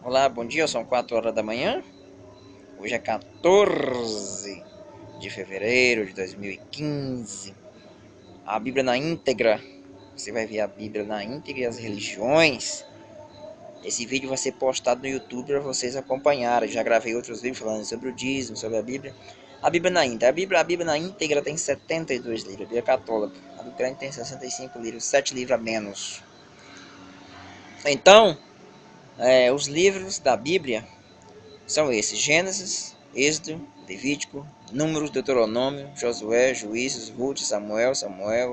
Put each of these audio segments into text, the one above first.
Olá, bom dia, são 4 horas da manhã. Hoje é 14 de fevereiro de 2015. A Bíblia na íntegra. Você vai ver a Bíblia na íntegra e as religiões. Esse vídeo vai ser postado no YouTube para vocês acompanharem. Já gravei outros vídeos falando sobre o dízimo, sobre a Bíblia. A Bíblia na íntegra. A Bíblia na íntegra tem 72 livros. A Bíblia católica. A do crente tem 65 livros, 7 livros a menos. Então, os livros da Bíblia são esses: Gênesis, Êxodo, Levítico, Números, Deuteronômio, Josué, Juízes, Ruth, Samuel,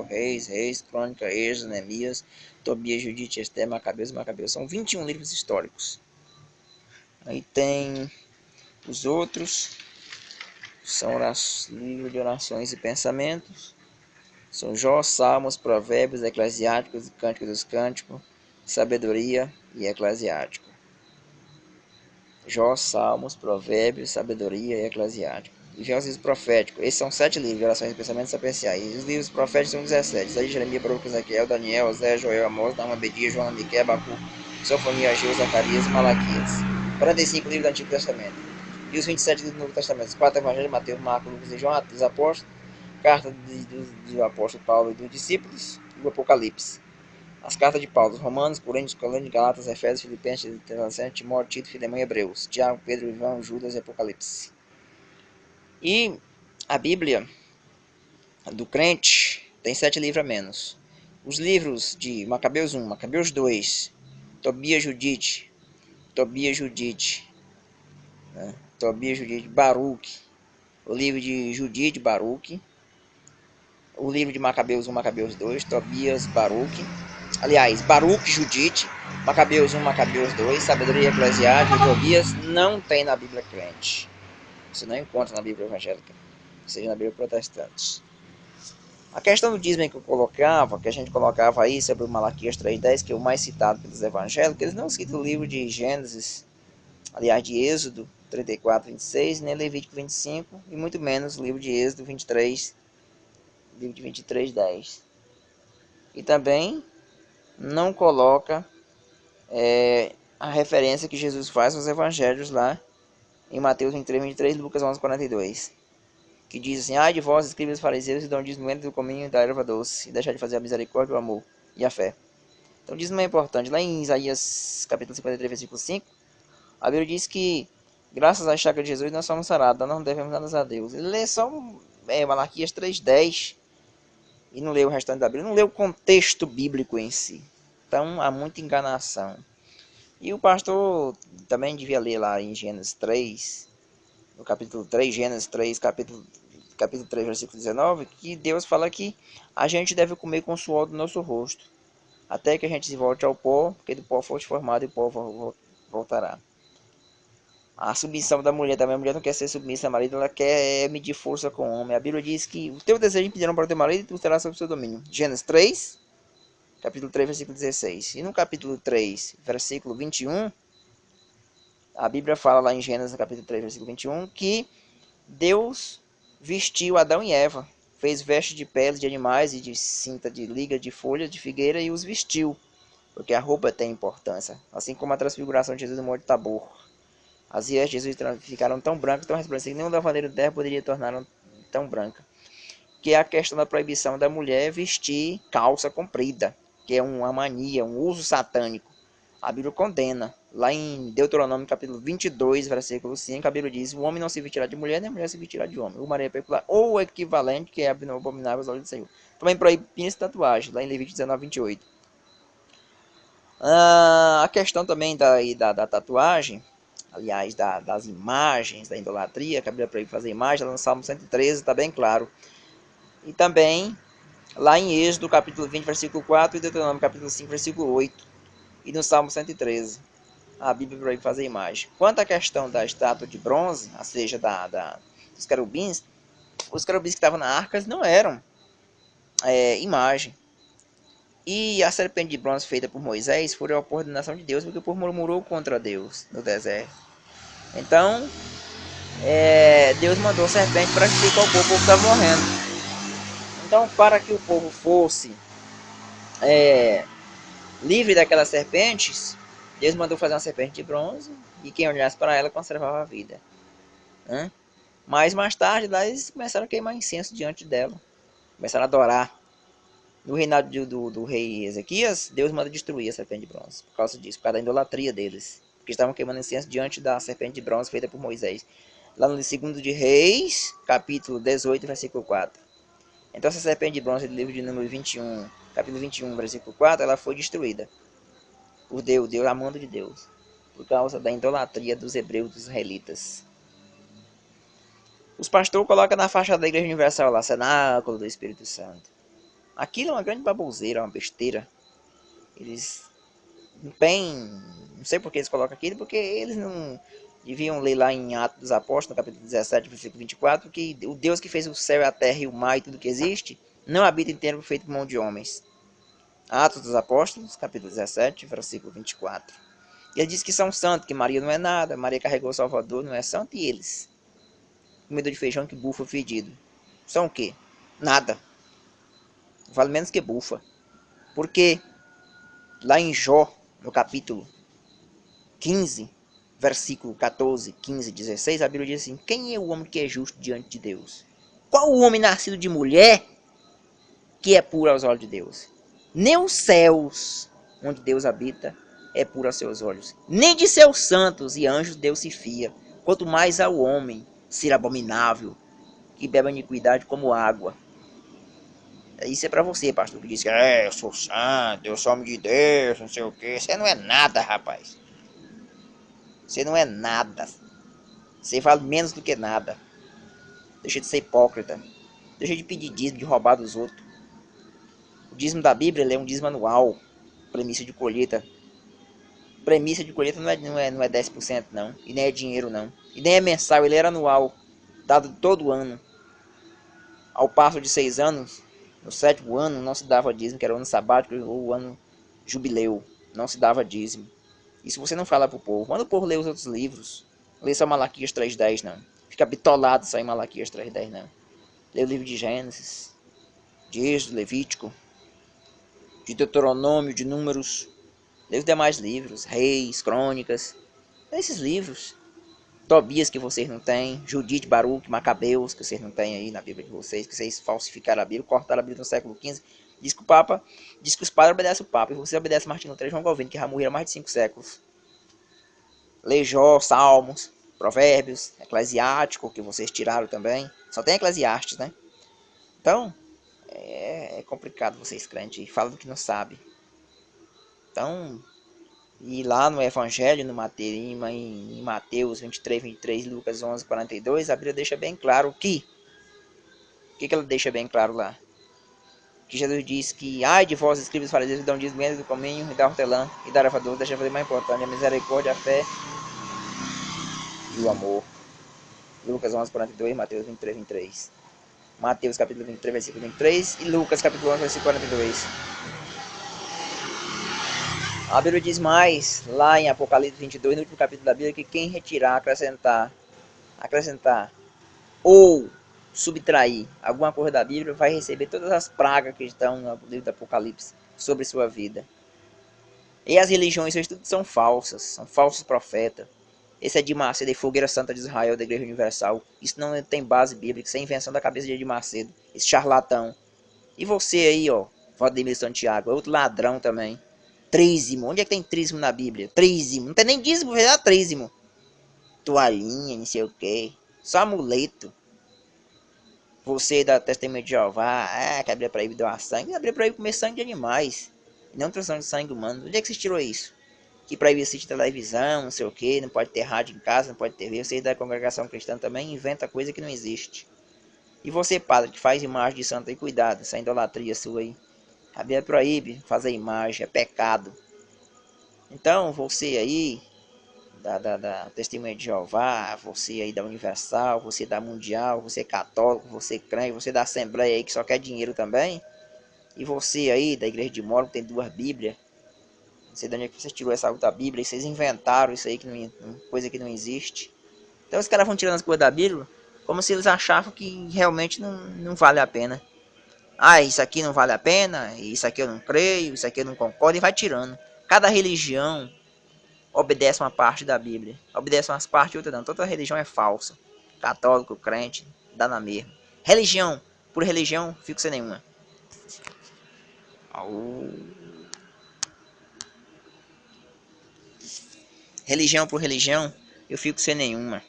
Reis, Crônica, Êxodo, Neemias, Tobias, Judite, Esther, Macabeus. São 21 livros históricos. Aí tem os outros, são livros de orações e pensamentos. São Jó, Salmos, Provérbios, Eclesiásticos, Cânticos dos Cânticos, Sabedoria e Eclesiástico. Jó, Salmos, Provérbios, Sabedoria e Eclesiástico. E vem os livros proféticos. Esses são 7 livros, de orações e pensamentos sapiiciais. E os livros proféticos são 17. Isaías, Jeremias, Baruque, Ezequiel, Daniel, Osé, Joel, Amós, Naama, Abdias, João, Miqueias, Abacu, Sofonia, Ageu, Zacarias e Malaquias. 45 livros do Antigo Testamento. E os 27 livros do Novo Testamento. Os 4 Evangelhos, Mateus, Marcos, Lucas e João, dos Apóstolos, carta do apóstolo Paulo e dos discípulos, e o Apocalipse. As cartas de Paulo, Romanos, Coríntios, Colônia, Galatas, Efésios, Filipenses, Tessalonicenses, Timóteo, Tito, Filemão e Hebreus, Tiago, Pedro, João, Judas e Apocalipse. E a Bíblia do crente tem 7 livros a menos. Os livros de Macabeus 1, Macabeus 2, Tobias, Judite, Baruque, o livro de Judite, Baruque, o livro de Macabeus 1, Macabeus 2, Tobias, Baruque, aliás, Baruque, Judite, Macabeus 1, Macabeus 2, Sabedoria Eclesiástica, Tobias, não tem na Bíblia crente. Você não encontra na Bíblia evangélica, seja na Bíblia protestante. A questão do dízimo que a gente colocava aí sobre o Malaquias 3:10, que é o mais citado pelos evangélicos, eles não citam o livro de Gênesis, aliás, de Êxodo 34:26, nem Levítico 25, e muito menos o livro de Êxodo 23, livro de 23:10. E também não coloca a referência que Jesus faz nos evangelhos lá em Mateus 23:23, Lucas 11:42, que diz assim: ai de vós, escribas, fariseus, e dão dízimo do cominho e da erva doce, e deixar de fazer a misericórdia, o amor e a fé. Então, dízimo é importante. Lá em Isaías capítulo 53, versículo 5, a Bíblia diz que graças à chaga de Jesus nós somos sarados, nós não devemos nada a Deus. Ele lê só Malaquias 3:10 e não lê o restante da Bíblia, não lê o contexto bíblico em si. Então há muita enganação. E o pastor também devia ler lá em Gênesis 3, no capítulo 3, Gênesis 3, capítulo 3, versículo 19, que Deus fala que a gente deve comer com o suor do nosso rosto, até que a gente se volte ao pó, porque do pó foste formado e o pó voltará. A submissão da mulher também, a mulher não quer ser submissa ao marido, ela quer medir força com o homem. A Bíblia diz que o teu desejo impedirão para o teu marido e tu terás sob o seu domínio. Gênesis 3, capítulo 3, versículo 16. E no capítulo 3, versículo 21, a Bíblia fala lá em Gênesis, capítulo 3, versículo 21, que Deus vestiu Adão e Eva, fez vestes de peles de animais e de cinta de liga de folhas de figueira e os vestiu, porque a roupa tem importância, assim como a transfiguração de Jesus no Monte Tabor. As vestes de Jesus ficaram tão brancas, tão resplandecentes, que nenhum lavadeiro de terra poderia torná-las tão branca. Que é a questão da proibição da mulher vestir calça comprida, que é uma mania, um uso satânico. A Bíblia condena. Lá em Deuteronômio capítulo 22, versículo 5, a Bíblia diz: o homem não se vestirá de mulher, nem a mulher se vestirá de homem. O marido é peculiar, ou o equivalente, que é abominável aos olhos do Senhor. Também proíbe-se tatuagem, lá em Levítico 19:28. A questão também da tatuagem, aliás, das imagens, da idolatria, que a Bíblia proíbe fazer imagem, lá no Salmo 113 está bem claro. E também lá em Êxodo capítulo 20, versículo 4, e Deuteronômio capítulo 5, versículo 8, e no Salmo 113. A Bíblia proíbe fazer imagem. Quanto à questão da estátua de bronze, ou seja, dos querubins, os querubins que estavam na arca não eram imagem. E a serpente de bronze feita por Moisés foi a ordenação de Deus, porque o povo murmurou contra Deus no deserto. Então, Deus mandou a serpente para explicar ao povo estava morrendo. Então, para que o povo fosse livre daquelas serpentes, Deus mandou fazer uma serpente de bronze e quem olhasse para ela conservava a vida. Né? Mas mais tarde lá eles começaram a queimar incenso diante dela. Começaram a adorar. No reinado do rei Ezequias, Deus manda destruir a serpente de bronze. Por causa disso, por causa da idolatria deles. Porque estavam queimando incenso diante da serpente de bronze feita por Moisés. Lá no 2 de Reis, capítulo 18, versículo 4. Então essa serpente de bronze do livro de número 21, capítulo 21, versículo 4, ela foi destruída. Por Deus, Deus amando de Deus. Por causa da idolatria dos hebreus, dos israelitas. Os pastores colocam na faixa da Igreja Universal lá, cenáculo do Espírito Santo. Aquilo é uma grande baboseira, uma besteira. Eles não tem... Não sei por que eles colocam aquilo, porque eles não deviam ler lá em Atos dos Apóstolos, no capítulo 17, versículo 24, que o Deus que fez o céu, a terra e o mar e tudo que existe, não habita em templo feito por mão de homens. Atos dos Apóstolos, capítulo 17, versículo 24. Ele diz que são santos, que Maria não é nada, Maria carregou o Salvador, não é santo, e eles? Comedor de feijão que bufa fedido. São o quê? Nada. Vale menos que bufa. Porque lá em Jó, no capítulo 15, versículo 14, 15, 16, a Bíblia diz assim: quem é o homem que é justo diante de Deus? Qual o homem nascido de mulher que é puro aos olhos de Deus? Nem os céus, onde Deus habita, é puro aos seus olhos. Nem de seus santos e anjos Deus se fia. Quanto mais ao homem, ser abominável, que bebe a iniquidade como água. Isso é pra você, pastor, que diz que eu sou santo, eu sou homem de Deus, não sei o que. Você não é nada, rapaz. Você não é nada. Você vale menos do que nada. Deixa de ser hipócrita. Deixa de pedir dízimo, de roubar dos outros. O dízimo da Bíblia ele é um dízimo anual. Premissa de colheita. Premissa de colheita não é 10% não. E nem é dinheiro não. E nem é mensal, ele era anual. Dado todo ano. Ao passo de 6 anos, no 7º ano não se dava dízimo, que era o ano sabático ou o ano jubileu. Não se dava dízimo. Isso você não fala pro povo. Manda o povo ler os outros livros. Lê só Malaquias 3:10 não. Fica bitolado só em Malaquias 3:10 não. Lê o livro de Gênesis, de Êxodo, Levítico, de Deuteronômio, de Números. Lê os demais livros, Reis, Crônicas. Lê esses livros. Tobias que vocês não têm, Judite, Baruque, Macabeus que vocês não têm aí na Bíblia de vocês, que vocês falsificaram a Bíblia, cortaram a Bíblia no século XV. Diz que os padres obedecem o Papa, e você obedece Martinho Lutero e João Calvino, que já morreram há mais de 5 séculos. Lê Jó, Salmos, Provérbios, Eclesiástico, que vocês tiraram também. Só tem Eclesiastes, né? Então, é complicado vocês crentes, e falam do que não sabe. Então, e lá no Evangelho, em Mateus 23, Lucas 11:42, a Bíblia deixa bem claro que... O que ela deixa bem claro lá? Que Jesus diz que, ai de vós, escribas e fariseus, que dão dízimo do caminho e da hortelã e da erva-doce, deixa fazer mais importante, a misericórdia, a fé e o amor. Lucas 11:42, Mateus 23:23. Mateus capítulo 23, versículo 23 e Lucas capítulo 11, versículo 42. A Bíblia diz mais, lá em Apocalipse 22, no último capítulo da Bíblia, que quem retirar, acrescentar ou subtrair alguma coisa da Bíblia vai receber todas as pragas que estão no livro do Apocalipse sobre sua vida. E as religiões, isso tudo são falsos profetas. Esse é de Macedo, de Fogueira Santa de Israel, da Igreja Universal. Isso não tem base bíblica, isso é invenção da cabeça de Edir Macedo, esse charlatão. E você aí, ó, Valdemir Santiago, é outro ladrão também. Trízimo, onde é que tem trízimo na Bíblia? Trízimo, não tem nem dízimo, vai dar trízimo. Toalhinha, não sei o que, só amuleto. Você da Testemunha de Jeová, que abrir proíbe doar sangue, abrir proíbe comer sangue de animais, não transfusão de sangue humano. Onde é que você tirou isso? Que proíbe assistir televisão, não sei o que, não pode ter rádio em casa, não pode ter TV. Você da congregação cristã também inventa coisa que não existe. E você, padre, que faz imagem de santo aí, cuidado, essa idolatria sua aí. A Bíblia proíbe fazer imagem, é pecado. Então, você aí, da Testemunha de Jeová, você aí da Universal, você da Mundial, você católico, você crente, você da Assembleia aí que só quer dinheiro também, e você aí da Igreja de Moro que tem 2 Bíblias, não sei de onde é que você tirou essa outra Bíblia, e vocês inventaram isso aí, coisa que não existe. Então os caras vão tirando as coisas da Bíblia, como se eles achavam que realmente não vale a pena. Ah, isso aqui não vale a pena, isso aqui eu não creio, isso aqui eu não concordo, e vai tirando. Cada religião obedece uma parte da Bíblia. Obedece umas partes e outra não. Toda religião é falsa. Católico, crente, dá na mesma. Religião, por religião, fico sem nenhuma. Religião por religião, eu fico sem nenhuma.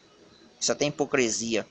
Só tem hipocrisia.